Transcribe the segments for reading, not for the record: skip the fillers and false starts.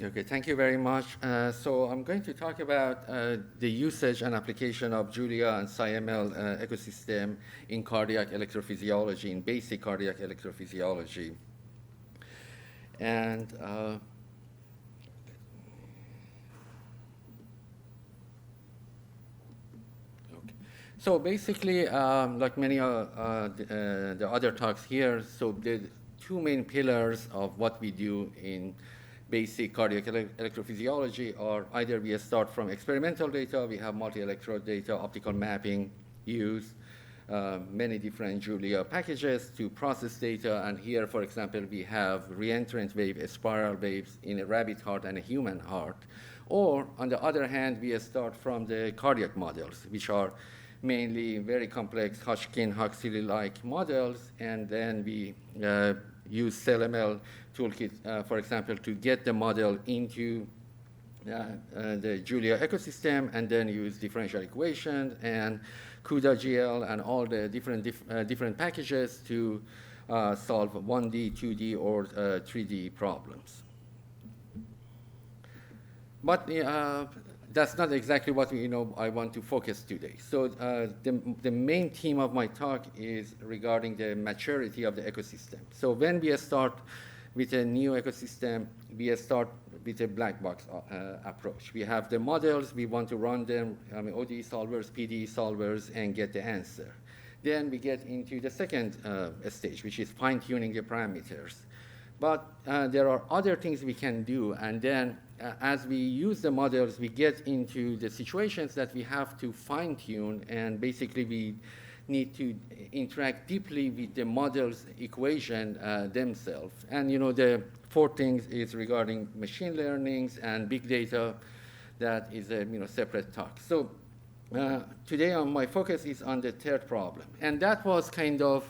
Okay, thank you very much. So I'm going to talk about the usage and application of Julia and SciML ecosystem in cardiac electrophysiology, in basic cardiac electrophysiology. And okay. So basically, like many the other talks here, so the two main pillars of what we do in basic cardiac electrophysiology are either we start from experimental data, we have multi-electrode data, optical mapping use, many different Julia packages to process data. And here, for example, we have reentrant wave, spiral waves in a rabbit heart and a human heart. Or on the other hand, we start from the cardiac models, which are mainly very complex Hodgkin-Huxley-like models, and then we use SciML toolkit, for example, to get the model into the Julia ecosystem, and then use differential equation and CUDA-GL and all the different packages to solve 1D, 2D, or 3D problems. But that's not exactly what I want to focus today. So the main theme of my talk is regarding the maturity of the ecosystem. So when we start with a new ecosystem, we start with a black box approach. We have the models, we want to run them, ODE solvers, PDE solvers, and get the answer. Then we get into the second stage, which is fine-tuning the parameters. But there are other things we can do, and then as we use the models, we get into the situations that we have to fine-tune, and basically we need to interact deeply with the model's equation themselves. And the fourth thing is regarding machine learnings and big data. That is a separate talk. So today my focus is on the third problem, and that was kind of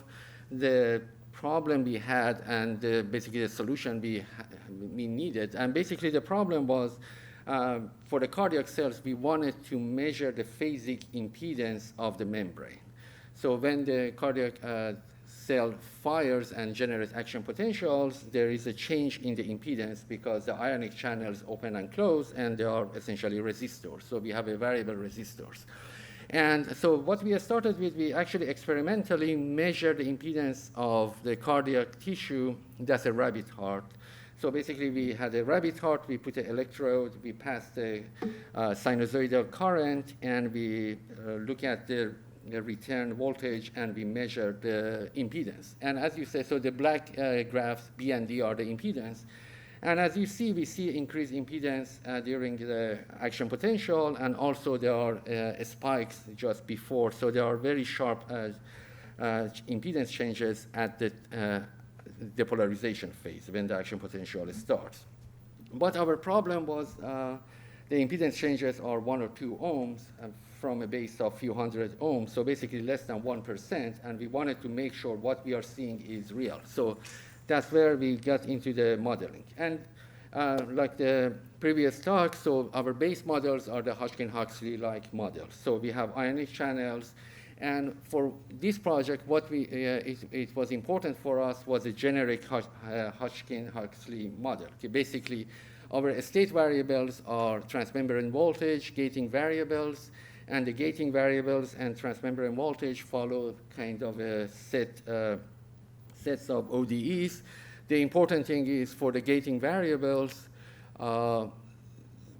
the problem we had and basically the solution we needed. And basically the problem was for the cardiac cells, we wanted to measure the phasic impedance of the membrane. So when the cardiac cell fires and generates action potentials, there is a change in the impedance because the ionic channels open and close, and they are essentially resistors. So we have a variable resistors. And so what we started with, we actually experimentally measured the impedance of the cardiac tissue. That's a rabbit heart. So basically, we had a rabbit heart, we put an electrode, we passed the sinusoidal current, and we look at the return voltage, and we measure the impedance. And as you say, so the black graphs, B and D, are the impedance. And as you see, we see increased impedance during the action potential, and also there are spikes just before. So there are very sharp impedance changes at the depolarization phase when the action potential starts. But our problem was the impedance changes are 1 or 2 ohms from a base of few hundred ohms, so basically less than 1%, and we wanted to make sure what we are seeing is real. So that's where we got into the modeling. And like the previous talk, so our base models are the Hodgkin-Huxley-like models. So we have ionic channels, and for this project, what it was important for us was a generic Hodgkin-Huxley model. Okay, basically, our state variables are transmembrane voltage, gating variables, and the gating variables and transmembrane voltage follow kind of a sets of ODEs. The important thing is for the gating variables,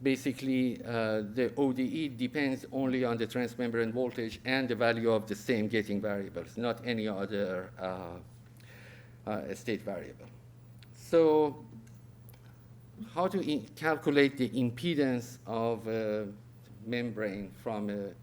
basically the ODE depends only on the transmembrane voltage and the value of the same gating variables, not any other state variable. So how to calculate the impedance of a membrane from an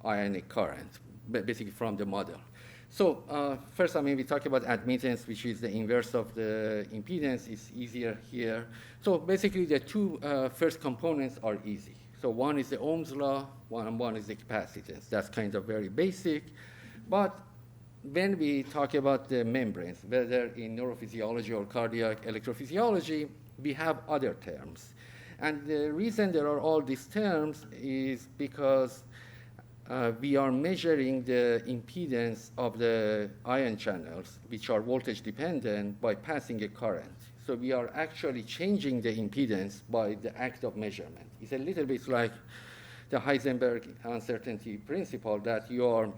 ionic current, basically from the model. So first, we talk about admittance, which is the inverse of the impedance. It's easier here. So basically, the two first components are easy. So one is the Ohm's law, one is the capacitance. That's kind of very basic. But when we talk about the membranes, whether in neurophysiology or cardiac electrophysiology, we have other terms. And the reason there are all these terms is because we are measuring the impedance of the ion channels, which are voltage dependent, by passing a current. So we are actually changing the impedance by the act of measurement. It's a little bit like the Heisenberg uncertainty principle, that you are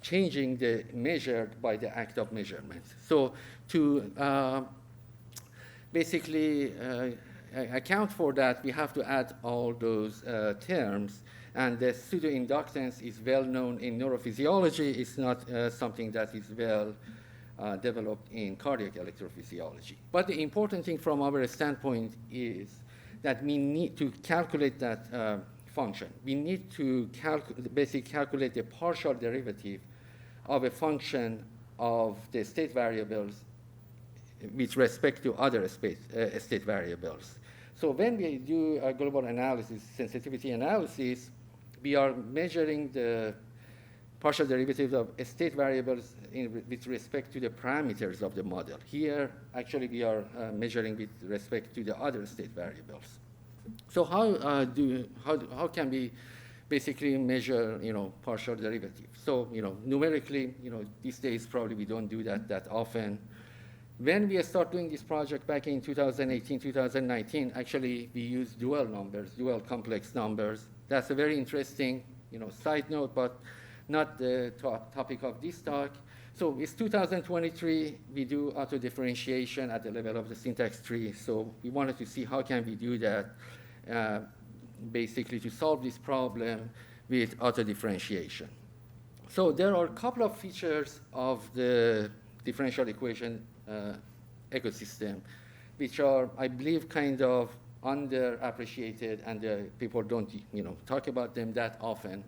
changing the measured by the act of measurement. So to basically account for that, we have to add all those terms. And the pseudo-inductance is well known in neurophysiology. It's not something that is well developed in cardiac electrophysiology. But the important thing from our standpoint is that we need to calculate that function. We need to basically calculate the partial derivative of a function of the state variables with respect to other state variables. So when we do a global analysis, sensitivity analysis, we are measuring the partial derivatives of state variables with respect to the parameters of the model. Here, actually, we are measuring with respect to the other state variables. So how can we basically measure, partial derivatives? So, numerically, these days probably we don't do that often. When we start doing this project back in 2018, 2019, actually we use dual numbers, dual complex numbers. That's a very interesting, side note, but not the topic of this talk. So it's 2023, we do auto differentiation at the level of the syntax tree. So we wanted to see how can we do that, basically to solve this problem with auto differentiation. So there are a couple of features of the differential equation ecosystem, which are, I believe, kind of underappreciated, and people don't, talk about them that often,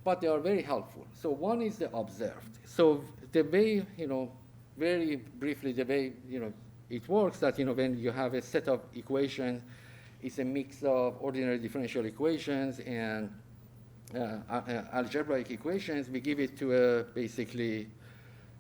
but they are very helpful. So one is the observed. So the way, very briefly, the way, it works that, when you have a set of equations, it's a mix of ordinary differential equations and algebraic equations. We give it to basically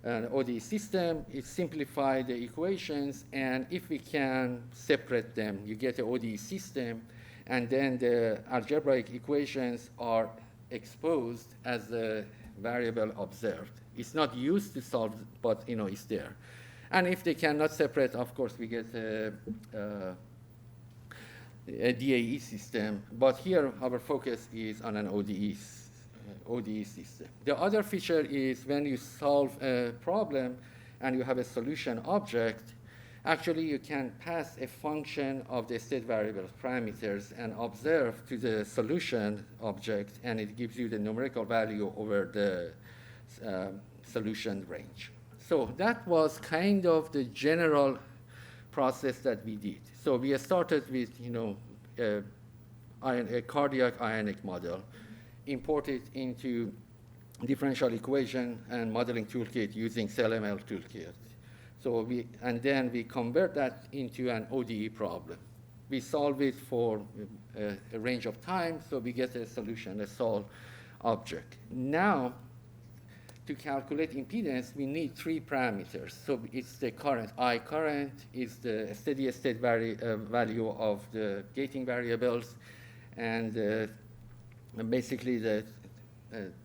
an ODE system. It simplifies the equations, and if we can separate them, you get an ODE system, and then the algebraic equations are exposed as a variable observed. It's not used to solve, but it's there. And if they cannot separate, of course, we get a DAE system. But here, our focus is on an ODE system. The other feature is when you solve a problem and you have a solution object, actually you can pass a function of the state variable parameters and observe to the solution object, and it gives you the numerical value over the solution range. So that was kind of the general process that we did. So we started with a cardiac ionic model, imported into differential equation and modeling toolkit using SciML toolkit. So and then we convert that into an ODE problem. We solve it for a range of time, so we get a solution, a solved object. Now, to calculate impedance, we need three parameters. So it's the current. I current is the steady state value of the gating variables, and basically the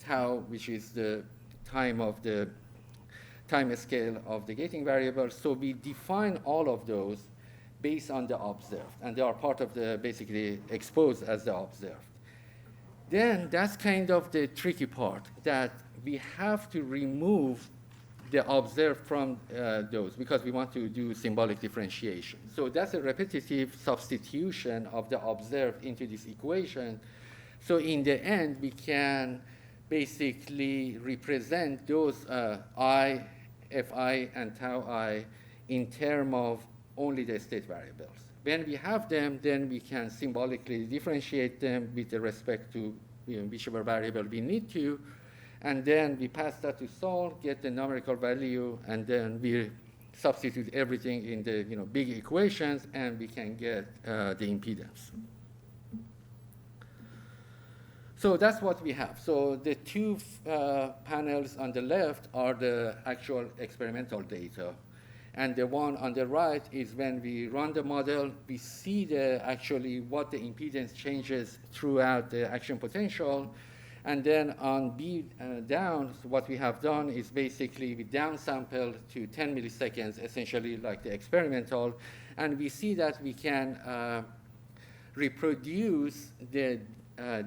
tau, which is the time scale of the gating variables. So we define all of those based on the observed, and they are part of the basically exposed as the observed. Then that's kind of the tricky part, that we have to remove the observed from those because we want to do symbolic differentiation. So that's a repetitive substitution of the observed into this equation. So in the end, we can basically represent those I, Fi, and tau I in terms of only the state variables. When we have them, then we can symbolically differentiate them with respect to whichever variable we need to, and then we pass that to solve, get the numerical value, and then we substitute everything in the big equations, and we can get the impedance. So that's what we have. So the two panels on the left are the actual experimental data. And the one on the right is when we run the model, we see actually what the impedance changes throughout the action potential. And then on B down, so what we have done is basically we downsample to 10 milliseconds, essentially like the experimental, and we see that we can reproduce the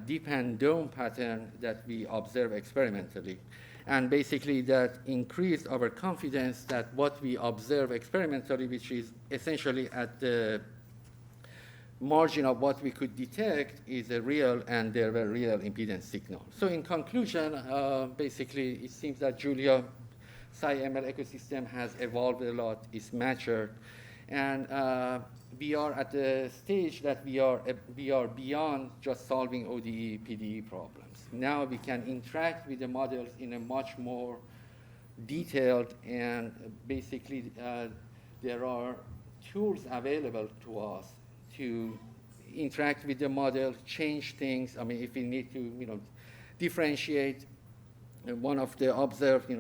deep and dome pattern that we observe experimentally. And basically that increased our confidence that what we observe experimentally, which is essentially at the margin of what we could detect, is a real, and there were real impedance signal. So in conclusion, basically it seems that Julia SciML ecosystem has evolved a lot, it's matured, and we are at the stage that we are beyond just solving ODE, PDE problems. Now we can interact with the models in a much more detailed, and basically there are tools available to us to interact with the model, change things. I mean, if we need to, differentiate one of the observed,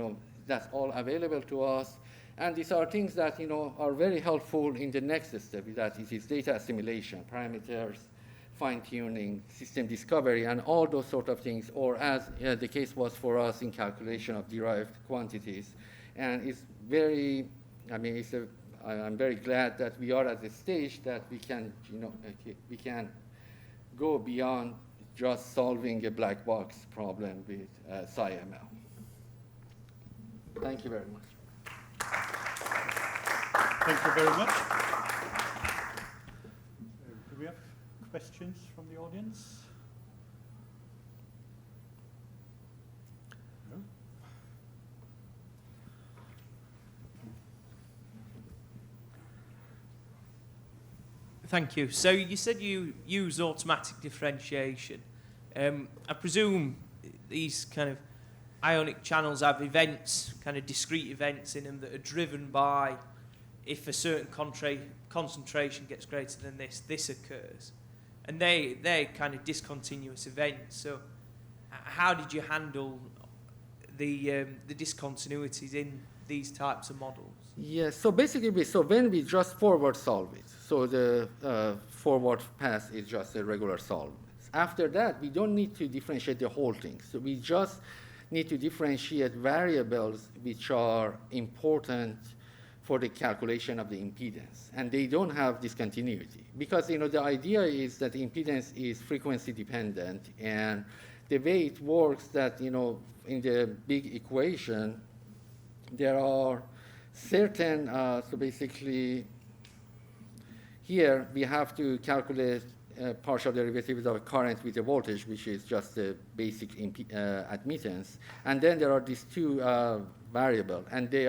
that's all available to us. And these are things that, are very helpful in the next step, that it is data assimilation, parameters, fine-tuning, system discovery, and all those sort of things, or as the case was for us in calculation of derived quantities. And it's very, I'm very glad that we are at the stage that we can, we can go beyond just solving a black box problem with SciML. Thank you very much. Thank you very much. Do we have questions from the audience? No? Thank you. So you said you use automatic differentiation. I presume these kind of ionic channels have events, kind of discrete events in them that are driven by if a certain concentration gets greater than this occurs. And they're kind of discontinuous events. So how did you handle the discontinuities in these types of models? Yes, so basically, when we just forward solve it, so the forward pass is just a regular solve. After that, we don't need to differentiate the whole thing. So we just need to differentiate variables which are important for the calculation of the impedance, and they don't have discontinuity. Because the idea is that the impedance is frequency dependent, and the way it works that in the big equation, there are certain, so basically here we have to calculate partial derivatives of current with the voltage, which is just the basic admittance. And then there are these two variables, and they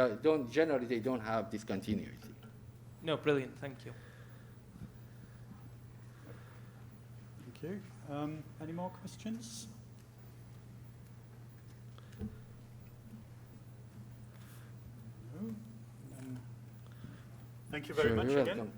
generally they don't have discontinuity. No, brilliant, thank you. Thank you. Any more questions? No? Thank you very much again. Welcome.